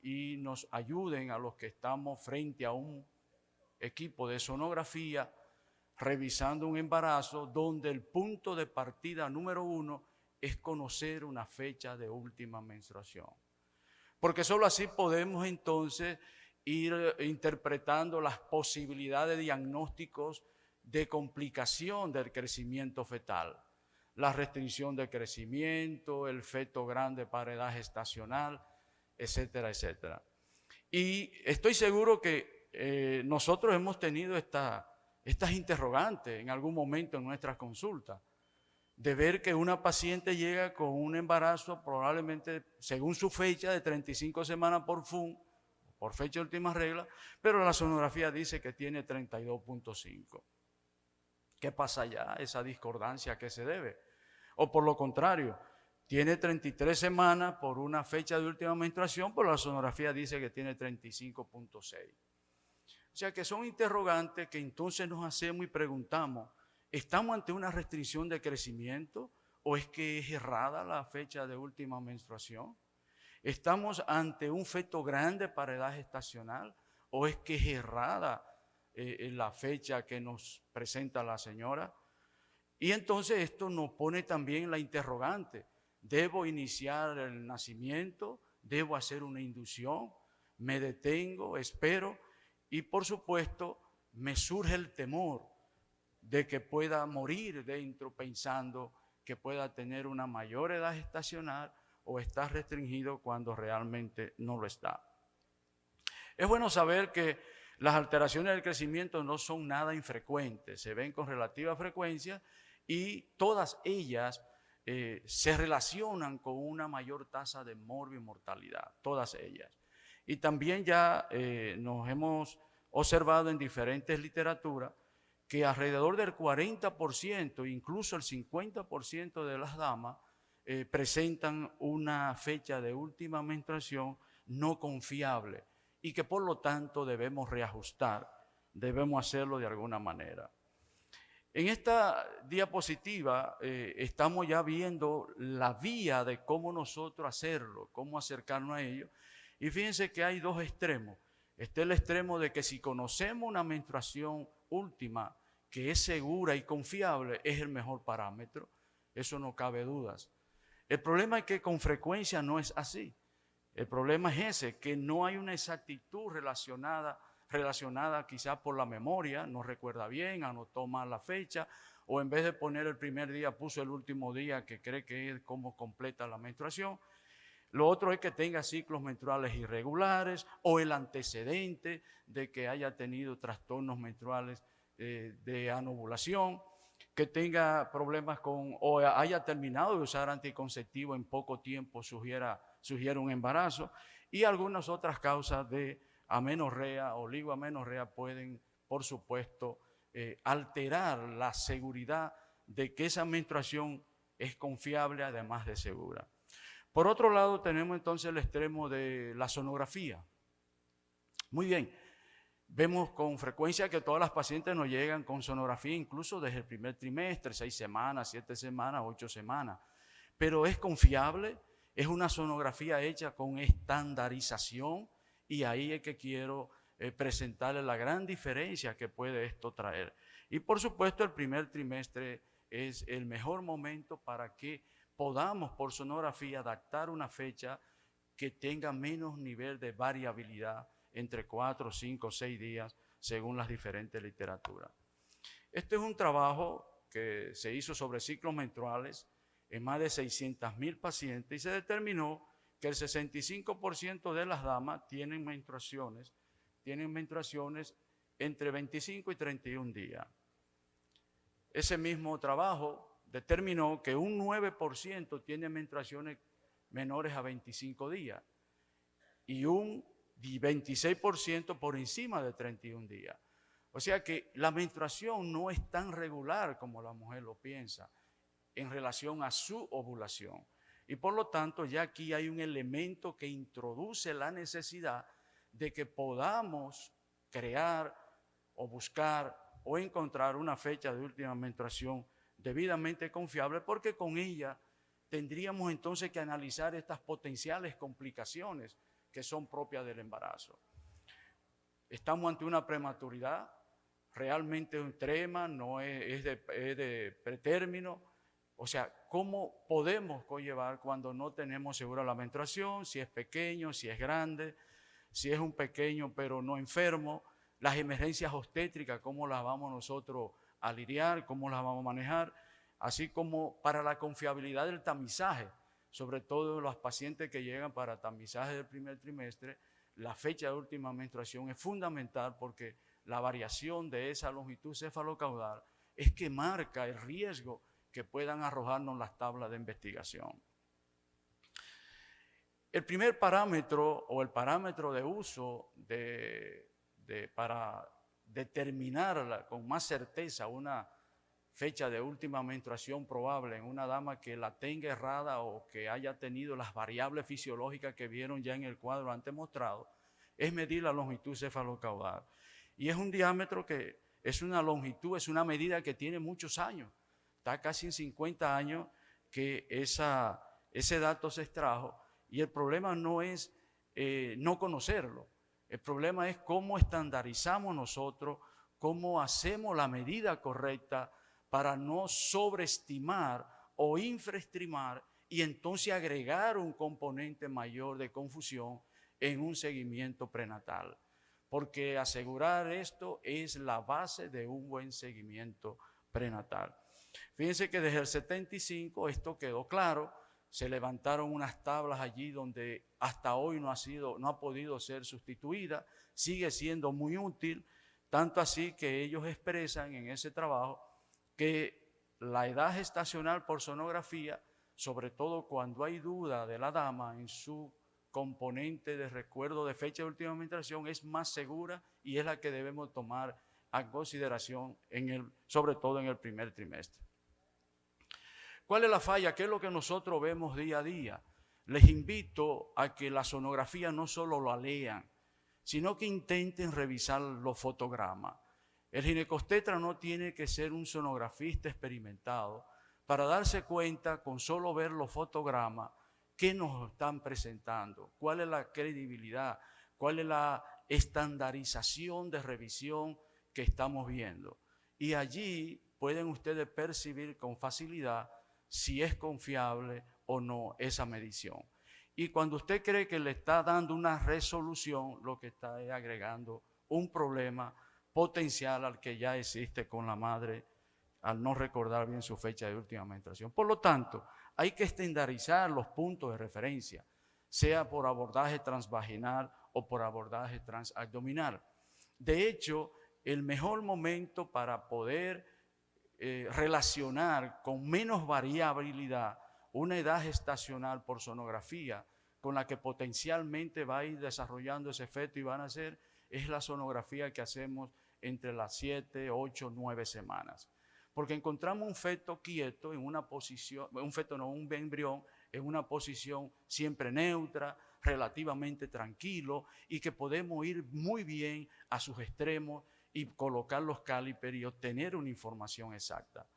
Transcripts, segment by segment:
y nos ayuden a los que estamos frente a un equipo de sonografía revisando un embarazo, donde el punto de partida número 1 es conocer una fecha de última menstruación. Porque solo así podemos entonces ir interpretando las posibilidades de diagnósticos de complicación del crecimiento fetal. La restricción de crecimiento, el feto grande para edad gestacional, etcétera, etcétera. Y estoy seguro que nosotros hemos tenido estas interrogantes en algún momento en nuestras consultas, de ver que una paciente llega con un embarazo probablemente según su fecha de 35 semanas por FUN, por fecha de última regla, pero la sonografía dice que tiene 32.5. ¿Qué pasa allá? Esa discordancia, ¿a qué se debe? O por lo contrario, tiene 33 semanas por una fecha de última menstruación, pero la sonografía dice que tiene 35.6. O sea que son interrogantes que entonces nos hacemos y preguntamos, ¿estamos ante una restricción de crecimiento o es que es errada la fecha de última menstruación? ¿Estamos ante un feto grande para edad gestacional o es que es errada la fecha que nos presenta la señora? Y entonces esto nos pone también la interrogante, ¿debo iniciar el nacimiento? ¿Debo hacer una inducción? ¿Me detengo? ¿Espero? Y por supuesto me surge el temor de que pueda morir dentro pensando que pueda tener una mayor edad gestacional o está restringido cuando realmente no lo está. Es bueno saber que las alteraciones del crecimiento no son nada infrecuentes, se ven con relativa frecuencia y todas ellas se relacionan con una mayor tasa de morbimortalidad, todas ellas. Y también ya nos hemos observado en diferentes literaturas que alrededor del 40%, incluso el 50% de las damas presentan una fecha de última menstruación no confiable y que por lo tanto debemos reajustar, debemos hacerlo de alguna manera. En esta diapositiva estamos ya viendo la vía de cómo nosotros hacerlo, cómo acercarnos a ello. Y fíjense que hay dos extremos. Está el extremo de que si conocemos una menstruación última que es segura y confiable, es el mejor parámetro. Eso no cabe dudas. El problema es que con frecuencia no es así. El problema es ese, que no hay una exactitud relacionada quizás por la memoria, no recuerda bien, anotó mal la fecha, o en vez de poner el primer día puso el último día que cree que es como completa la menstruación. Lo otro es que tenga ciclos menstruales irregulares o el antecedente de que haya tenido trastornos menstruales de anovulación, que tenga problemas o haya terminado de usar anticonceptivo en poco tiempo, sugiera un embarazo, y algunas otras causas de amenorrea, oligoamenorrea pueden, por supuesto, alterar la seguridad de que esa menstruación es confiable, además de segura. Por otro lado, tenemos entonces el extremo de la sonografía. Muy bien, vemos con frecuencia que todas las pacientes nos llegan con sonografía, incluso desde el primer trimestre, 6 semanas, 7 semanas, 8 semanas. Pero es confiable, es una sonografía hecha con estandarización y ahí es que quiero presentarles la gran diferencia que puede esto traer. Y por supuesto el primer trimestre es el mejor momento para que podamos por sonografía adaptar una fecha que tenga menos nivel de variabilidad entre 4, 5, 6 días según las diferentes literaturas. Este es un trabajo que se hizo sobre ciclos menstruales en más de 600,000 pacientes y se determinó que el 65% de las damas tienen menstruaciones entre 25 y 31 días. Ese mismo trabajo determinó que un 9% tiene menstruaciones menores a 25 días y un 26% por encima de 31 días. O sea que la menstruación no es tan regular como la mujer lo piensa en relación a su ovulación. Y por lo tanto ya aquí hay un elemento que introduce la necesidad de que podamos crear o buscar o encontrar una fecha de última menstruación debidamente confiable, porque con ella tendríamos entonces que analizar estas potenciales complicaciones que son propias del embarazo. Estamos ante una prematuridad realmente extrema, no es de pretérmino. O sea, ¿cómo podemos conllevar cuando no tenemos segura la menstruación? Si es pequeño, si es grande, si es un pequeño pero no enfermo, las emergencias obstétricas, ¿cómo las vamos nosotros a lidiar? ¿Cómo las vamos a manejar? Así como para la confiabilidad del tamizaje, sobre todo los pacientes que llegan para tamizaje del primer trimestre, la fecha de última menstruación es fundamental porque la variación de esa longitud cefalocaudal es que marca el riesgo que puedan arrojarnos las tablas de investigación. El primer parámetro o el parámetro de uso para determinar con más certeza una fecha de última menstruación probable en una dama que la tenga errada o que haya tenido las variables fisiológicas que vieron ya en el cuadro antes mostrado, es medir la longitud cefalocaudal. Y es un diámetro que es una longitud, es una medida que tiene muchos años. Está casi en 50 años que ese dato se extrajo y el problema no es no conocerlo. El problema es cómo estandarizamos nosotros, cómo hacemos la medida correcta para no sobreestimar o infraestimar y entonces agregar un componente mayor de confusión en un seguimiento prenatal. Porque asegurar esto es la base de un buen seguimiento prenatal. Fíjense que desde el 75 esto quedó claro, se levantaron unas tablas allí donde hasta hoy no ha podido ser sustituida, sigue siendo muy útil, tanto así que ellos expresan en ese trabajo que la edad gestacional por sonografía, sobre todo cuando hay duda de la dama en su componente de recuerdo de fecha de última menstruación, es más segura y es la que debemos tomar a consideración, sobre todo en el primer trimestre. ¿Cuál es la falla? ¿Qué es lo que nosotros vemos día a día? Les invito a que la sonografía no solo la lean, sino que intenten revisar los fotogramas. El ginecobstetra no tiene que ser un sonografista experimentado para darse cuenta con solo ver los fotogramas qué nos están presentando, cuál es la credibilidad, cuál es la estandarización de revisión que estamos viendo. Y allí pueden ustedes percibir con facilidad si es confiable o no esa medición. Y cuando usted cree que le está dando una resolución, lo que está es agregando un problema potencial al que ya existe con la madre al no recordar bien su fecha de última menstruación. Por lo tanto, hay que estandarizar los puntos de referencia, sea por abordaje transvaginal o por abordaje transabdominal. De hecho, el mejor momento para poder relacionar con menos variabilidad una edad gestacional por sonografía con la que potencialmente va a ir desarrollando ese feto y van a nacer, es la sonografía que hacemos entre las 7, 8, 9 semanas. Porque encontramos un feto quieto en una posición, un embrión en una posición siempre neutra, relativamente tranquilo y que podemos ir muy bien a sus extremos y colocar los calíperes y obtener una información exacta.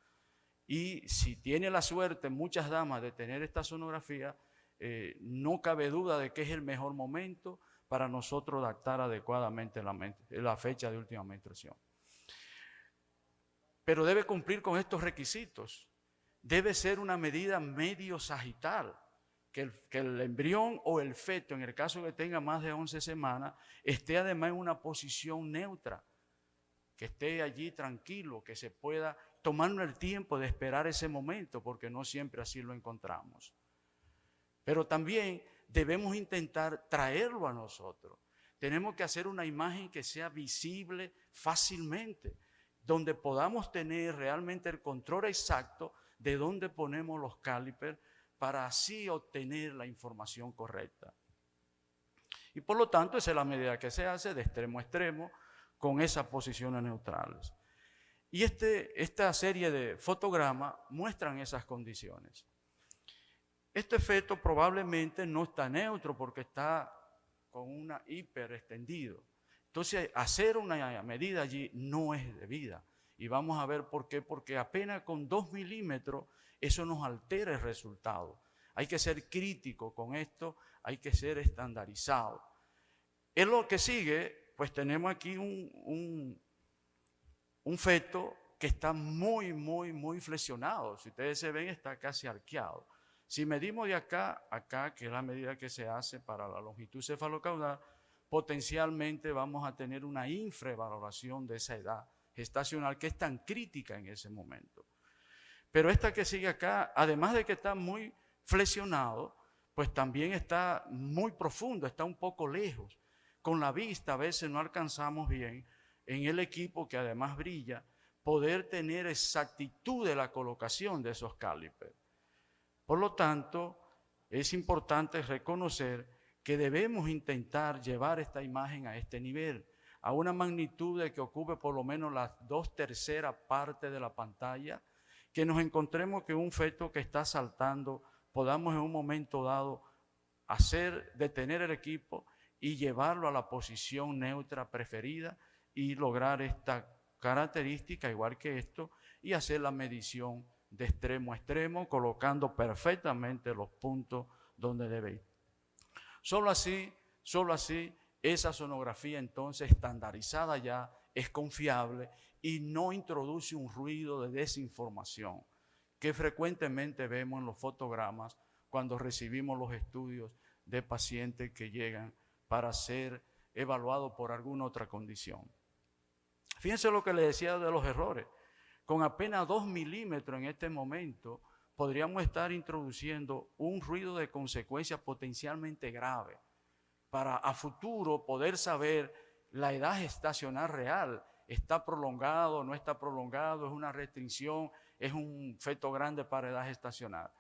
Y si tiene la suerte, muchas damas, de tener esta sonografía, no cabe duda de que es el mejor momento para nosotros adaptar adecuadamente la fecha de última menstruación. Pero debe cumplir con estos requisitos. Debe ser una medida medio sagital, que el embrión o el feto, en el caso que tenga más de 11 semanas, esté además en una posición neutra, que esté allí tranquilo, que se pueda tomarnos el tiempo de esperar ese momento, porque no siempre así lo encontramos. Pero también debemos intentar traerlo a nosotros. Tenemos que hacer una imagen que sea visible fácilmente, donde podamos tener realmente el control exacto de dónde ponemos los calíperes para así obtener la información correcta. Y por lo tanto, esa es la medida que se hace de extremo a extremo con esas posiciones neutrales. Y esta serie de fotogramas muestran esas condiciones. Este feto probablemente no está neutro porque está con una hiper extendido. Entonces, hacer una medida allí no es debida. Y vamos a ver por qué. Porque apenas con 2 milímetros eso nos altera el resultado. Hay que ser crítico con esto hay que ser estandarizado. En lo que sigue, pues tenemos aquí un feto que está muy flexionado. Si ustedes se ven, está casi arqueado. Si medimos de acá a acá, que es la medida que se hace para la longitud cefalocaudal, potencialmente vamos a tener una infravaloración de esa edad gestacional que es tan crítica en ese momento. Pero esta que sigue acá, además de que está muy flexionado, pues también está muy profundo, está un poco lejos. Con la vista a veces no alcanzamos bien en el equipo que además brilla, poder tener exactitud de la colocación de esos cálipers. Por lo tanto, es importante reconocer que debemos intentar llevar esta imagen a este nivel, a una magnitud de que ocupe por lo menos las 2/3 partes de la pantalla, que nos encontremos que un feto que está saltando podamos en un momento dado detener el equipo y llevarlo a la posición neutra preferida y lograr esta característica, igual que esto, y hacer la medición de extremo a extremo, colocando perfectamente los puntos donde debe ir. Solo así, esa sonografía entonces estandarizada ya es confiable y no introduce un ruido de desinformación que frecuentemente vemos en los fotogramas cuando recibimos los estudios de pacientes que llegan para ser evaluados por alguna otra condición. Fíjense lo que les decía de los errores. Con apenas 2 milímetros en este momento podríamos estar introduciendo un ruido de consecuencia potencialmente grave para a futuro poder saber la edad gestacional real. ¿Está prolongado, no está prolongado? ¿Es una restricción? ¿Es un feto grande para edad gestacional?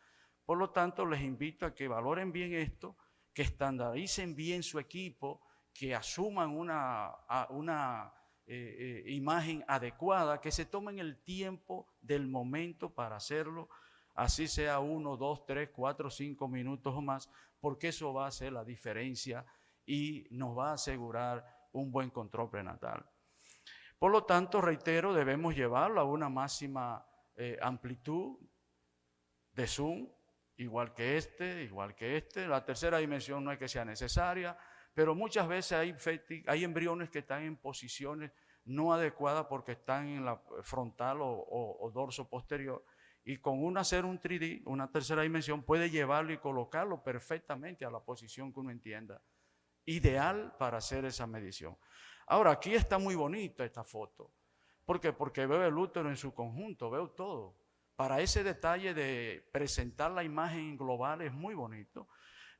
Por lo tanto, les invito a que valoren bien esto, que estandaricen bien su equipo, que asuman una imagen adecuada, que se tomen el tiempo del momento para hacerlo, así sea 1, 2, 3, 4, 5 minutos o más, porque eso va a hacer la diferencia y nos va a asegurar un buen control prenatal. Por lo tanto, reitero, debemos llevarlo a una máxima amplitud de zoom, igual que este. La tercera dimensión no es que sea necesaria, pero muchas veces hay embriones que están en posiciones no adecuadas porque están en la frontal o dorso posterior, y con hacer un 3D, una tercera dimensión, puede llevarlo y colocarlo perfectamente a la posición que uno entienda, ideal para hacer esa medición. Ahora, aquí está muy bonita esta foto. ¿Por qué? Porque veo el útero en su conjunto, veo todo. Para ese detalle de presentar la imagen global es muy bonito,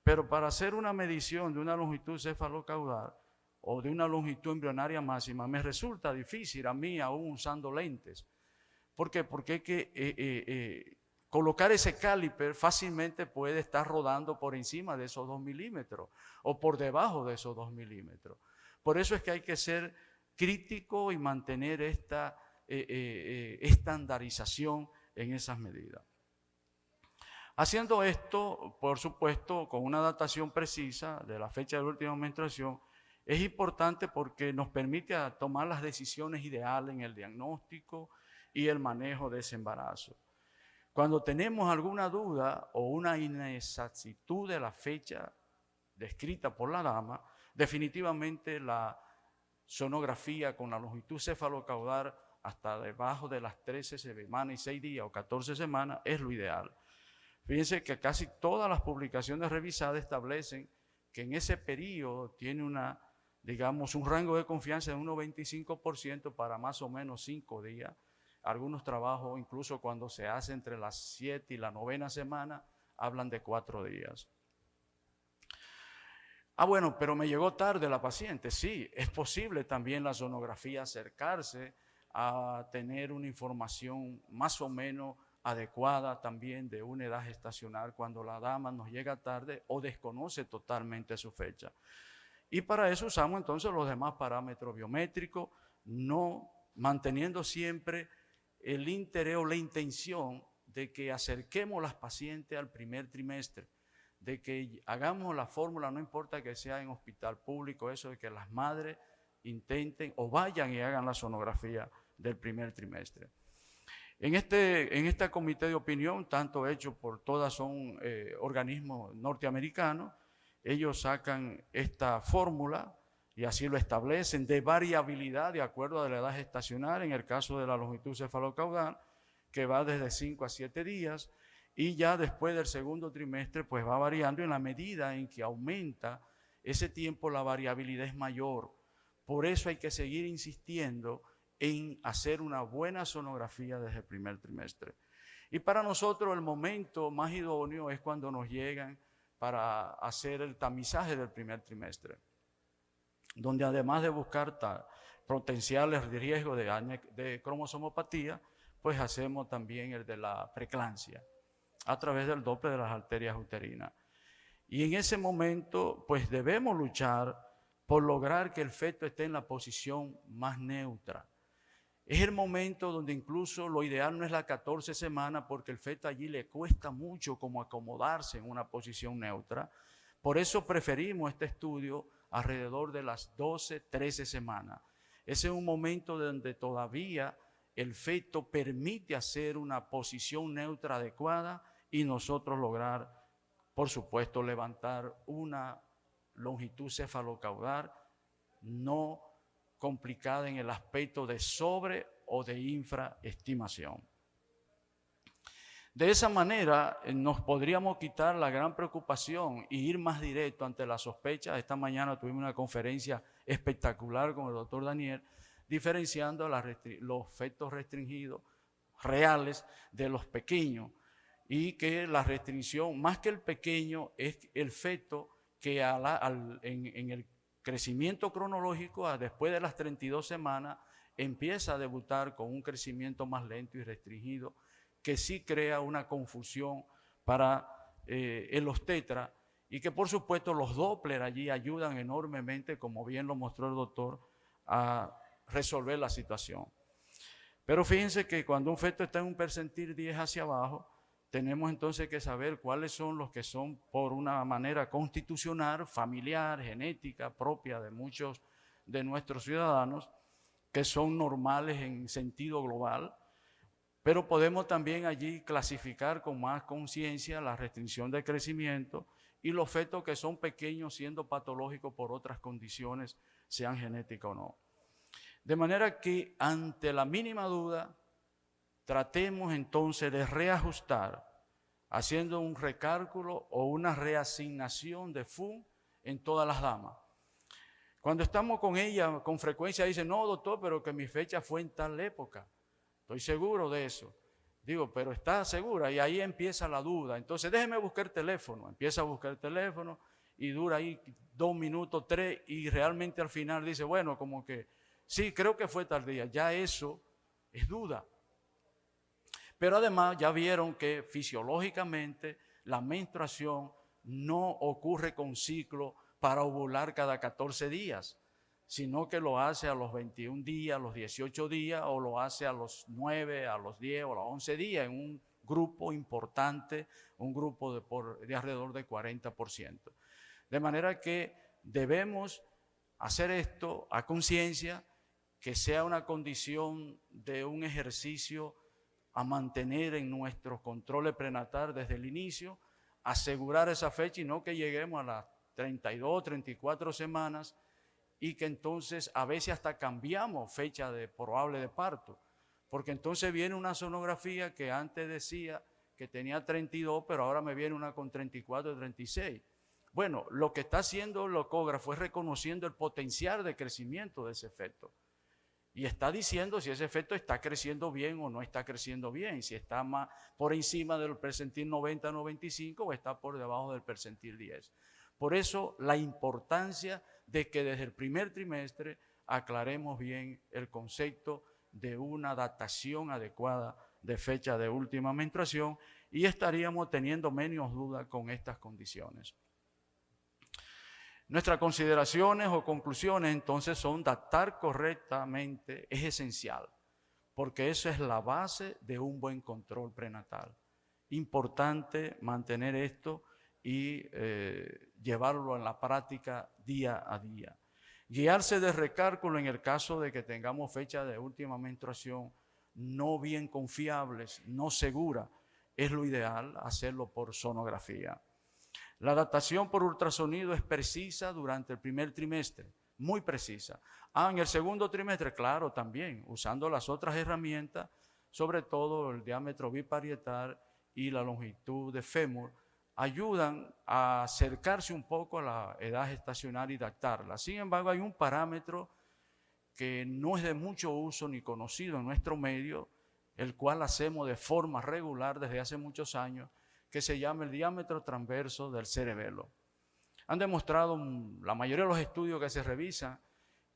pero para hacer una medición de una longitud cefalocaudal o de una longitud embrionaria máxima me resulta difícil a mí aún usando lentes. ¿Por qué? Porque hay que colocar ese caliper fácilmente puede estar rodando por encima de esos 2 milímetros o por debajo de esos 2 milímetros. Por eso es que hay que ser crítico y mantener esta estandarización en esas medidas. Haciendo esto, por supuesto, con una datación precisa de la fecha de la última menstruación, es importante porque nos permite tomar las decisiones ideales en el diagnóstico y el manejo de ese embarazo. Cuando tenemos alguna duda o una inexactitud de la fecha descrita por la dama, definitivamente la sonografía con la longitud cefalocaudal hasta debajo de las 13 semanas y 6 días o 14 semanas es lo ideal. Fíjense que casi todas las publicaciones revisadas establecen que en ese periodo tiene un rango de confianza de 1,25% para más o menos 5 días. Algunos trabajos, incluso cuando se hace entre las 7 y la 9ª semana, hablan de 4 días. Bueno, pero me llegó tarde la paciente. Sí, es posible también la sonografía acercarse a tener una información más o menos adecuada también de una edad gestacional cuando la dama nos llega tarde o desconoce totalmente su fecha. Y para eso usamos entonces los demás parámetros biométricos, no manteniendo siempre el interés o la intención de que acerquemos las pacientes al primer trimestre, de que hagamos la fórmula, no importa que sea en hospital público, eso de que las madres intenten o vayan y hagan la sonografía del primer trimestre. En este comité de opinión, tanto hecho por todas son organismos norteamericanos, ellos sacan esta fórmula y así lo establecen de variabilidad de acuerdo a la edad gestacional, en el caso de la longitud cefalocaudal, que va desde 5 a 7 días, y ya después del segundo trimestre pues va variando en la medida en que aumenta ese tiempo, la variabilidad es mayor. Por eso hay que seguir insistiendo en hacer una buena sonografía desde el primer trimestre. Y para nosotros el momento más idóneo es cuando nos llegan para hacer el tamizaje del primer trimestre, donde además de buscar potenciales riesgos de cromosomopatía, pues hacemos también el de la preeclampsia a través del Doppler de las arterias uterinas. Y en ese momento, pues debemos luchar por lograr que el feto esté en la posición más neutra. Es el momento donde incluso lo ideal no es la 14 semanas porque el feto allí le cuesta mucho como acomodarse en una posición neutra. Por eso preferimos este estudio alrededor de las 12, 13 semanas. Ese es un momento donde todavía el feto permite hacer una posición neutra adecuada y nosotros lograr, por supuesto, levantar una longitud cefalocaudal no complicada en el aspecto de sobre o de infraestimación. De esa manera nos podríamos quitar la gran preocupación y ir más directo ante la sospecha. Esta mañana tuvimos una conferencia espectacular con el doctor Daniel, diferenciando los fetos restringidos reales de los pequeños, y que la restricción, más que el pequeño, es el feto que en el crecimiento cronológico, después de las 32 semanas, empieza a debutar con un crecimiento más lento y restringido, que sí crea una confusión en los tetras, y que por supuesto los Doppler allí ayudan enormemente, como bien lo mostró el doctor, a resolver la situación. Pero fíjense que cuando un feto está en un percentil 10 hacia abajo, tenemos entonces que saber cuáles son los que son por una manera constitucional, familiar, genética, propia de muchos de nuestros ciudadanos, que son normales en sentido global, pero podemos también allí clasificar con más conciencia la restricción de crecimiento y los fetos que son pequeños siendo patológicos por otras condiciones, sean genéticas o no. De manera que ante la mínima duda, tratemos entonces de reajustar, haciendo un recálculo o una reasignación de FUN en todas las damas. Cuando estamos con ella, con frecuencia dicen, no doctor, pero que mi fecha fue en tal época. Estoy seguro de eso. Digo, pero ¿está segura? Y ahí empieza la duda. Entonces déjeme buscar el teléfono. Empieza a buscar el teléfono y dura ahí 2 minutos, 3, y realmente al final dice, bueno, como que sí, creo que fue tal día. Ya eso es duda. Pero además ya vieron que fisiológicamente la menstruación no ocurre con ciclo para ovular cada 14 días, sino que lo hace a los 21 días, a los 18 días, o lo hace a los 9, a los 10 o a los 11 días en un grupo importante, un grupo de alrededor de 40%. De manera que debemos hacer esto a conciencia, que sea una condición de un ejercicio a mantener en nuestro control prenatal desde el inicio, asegurar esa fecha y no que lleguemos a las 32, 34 semanas y que entonces a veces hasta cambiamos fecha de probable de parto, porque entonces viene una sonografía que antes decía que tenía 32, pero ahora me viene una con 34 o 36. Bueno, lo que está haciendo el ecógrafo es reconociendo el potencial de crecimiento de ese feto. Y está diciendo si ese feto está creciendo bien o no está creciendo bien, si está más por encima del percentil 90-95 o está por debajo del percentil 10. Por eso la importancia de que desde el primer trimestre aclaremos bien el concepto de una datación adecuada de fecha de última menstruación, y estaríamos teniendo menos dudas con estas condiciones. Nuestras consideraciones o conclusiones entonces son: datar correctamente es esencial, porque eso es la base de un buen control prenatal. Importante mantener esto y llevarlo en la práctica día a día. Guiarse de recálculo en el caso de que tengamos fecha de última menstruación no bien confiables, no seguras, es lo ideal hacerlo por sonografía. La datación por ultrasonido es precisa durante el primer trimestre, muy precisa. En el segundo trimestre, claro, también, usando las otras herramientas, sobre todo el diámetro biparietal y la longitud de fémur, ayudan a acercarse un poco a la edad gestacional y datarla. Sin embargo, hay un parámetro que no es de mucho uso ni conocido en nuestro medio, el cual hacemos de forma regular desde hace muchos años, que se llama el diámetro transverso del cerebelo. Han demostrado la mayoría de los estudios que se revisan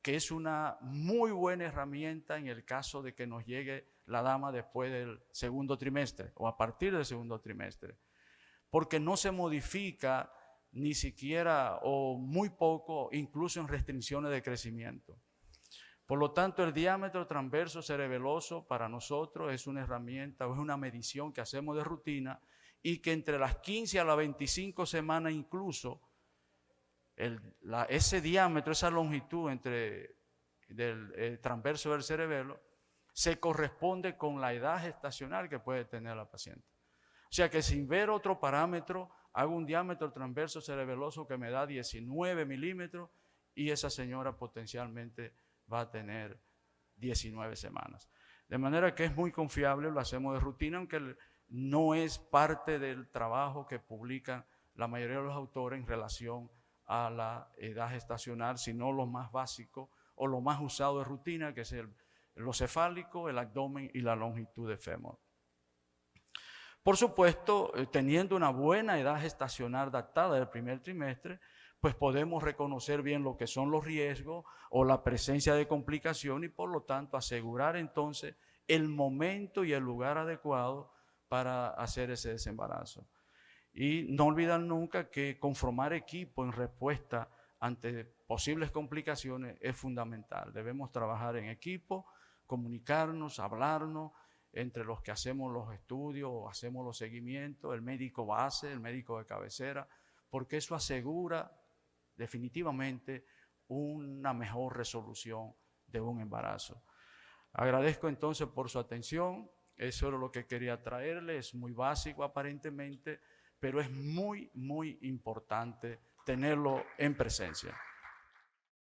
que es una muy buena herramienta en el caso de que nos llegue la dama después del segundo trimestre o a partir del segundo trimestre, porque no se modifica ni siquiera o muy poco, incluso en restricciones de crecimiento. Por lo tanto, el diámetro transverso cerebeloso para nosotros es una herramienta o es una medición que hacemos de rutina y que entre las 15 a las 25 semanas incluso ese diámetro, esa longitud del transverso del cerebelo se corresponde con la edad gestacional que puede tener la paciente. O sea que sin ver otro parámetro, hago un diámetro transverso cerebeloso que me da 19 milímetros y esa señora potencialmente va a tener 19 semanas. De manera que es muy confiable, lo hacemos de rutina, aunque no es parte del trabajo que publican la mayoría de los autores en relación a la edad gestacional, sino lo más básico o lo más usado de rutina, que es lo cefálico, el abdomen y la longitud de fémur. Por supuesto, teniendo una buena edad gestacional datada del primer trimestre, pues podemos reconocer bien lo que son los riesgos o la presencia de complicación y por lo tanto asegurar entonces el momento y el lugar adecuado para hacer ese desembarazo. Y no olvidar nunca que conformar equipo en respuesta ante posibles complicaciones es fundamental. Debemos trabajar en equipo, comunicarnos, hablarnos entre los que hacemos los estudios, hacemos los seguimientos, el médico base, el médico de cabecera, porque eso asegura definitivamente una mejor resolución de un embarazo. Agradezco entonces por su atención. Eso era lo que quería traerle. Es muy básico aparentemente, pero es muy, muy importante tenerlo en presencia.